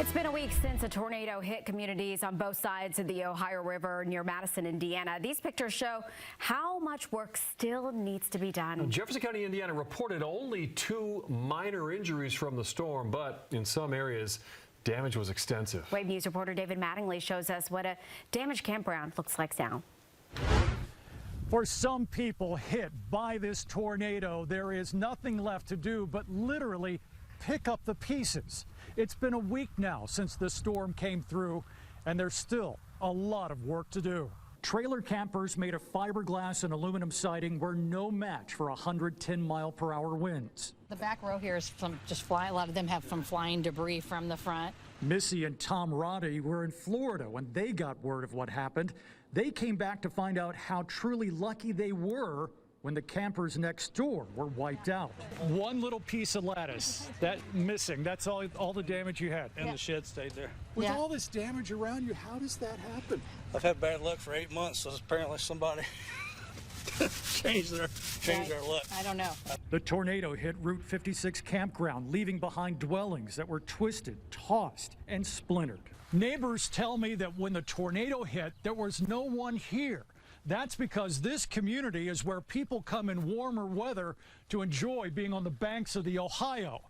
It's been a week since a tornado hit communities on both sides of the Ohio River near Madison, Indiana. These pictures show how much work still needs to be done. Jefferson County, Indiana reported only 2 minor injuries from the storm, but in some areas, damage was extensive. Wave News reporter David Mattingly shows us what a damaged campground looks like now. For some people hit by this tornado, there is nothing left to do but literally pick up the pieces. It's been a week now since the storm came through, and there's still a lot of work to do. Trailer campers made of fiberglass and aluminum siding were no match for 110-mile-per-hour winds. The back row here is from just flying. A lot of them have from flying debris from the front. Missy and Tom Roddy were in Florida when they got word of what happened. They came back to find out how truly lucky they were when the campers next door were wiped out. One little piece of lattice, that missing, that's all the damage you had. And the shed stayed there. With all this damage around you, how does that happen? I've had bad luck for 8 months, so apparently somebody changed their luck. I don't know. The tornado hit Route 56 campground, leaving behind dwellings that were twisted, tossed, and splintered. Neighbors tell me that when the tornado hit, there was no one here. That's because this community is where people come in warmer weather to enjoy being on the banks of the Ohio.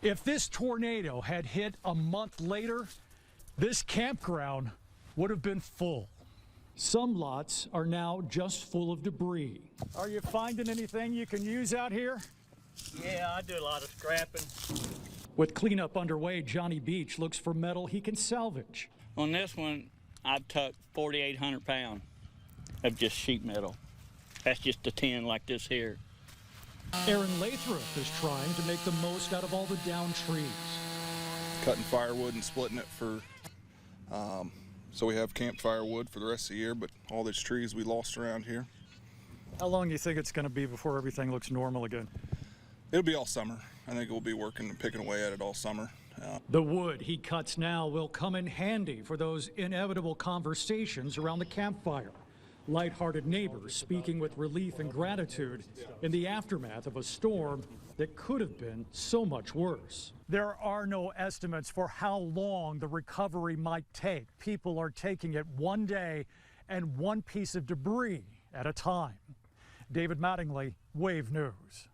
If this tornado had hit a month later, this campground would have been full. Some lots are now just full of debris. Are you finding anything you can use out here? Yeah, I do a lot of scrapping. With cleanup underway, Johnny Beach looks for metal he can salvage. On this one, I've tucked 4,800 pounds of just sheet metal. That's just a tin like this here. Aaron Lathrop is trying to make the most out of all the downed trees. Cutting firewood and splitting it for, so we have campfire wood for the rest of the year, but all these trees we lost around here. How long do you think it's going to be before everything looks normal again? It'll be all summer. I think we'll be working and picking away at it all summer. The wood he cuts now will come in handy for those inevitable conversations around the campfire. Lighthearted neighbors speaking with relief and gratitude in the aftermath of a storm that could have been so much worse. There are no estimates for how long the recovery might take. People are taking it one day and one piece of debris at a time. David Mattingly, Wave News.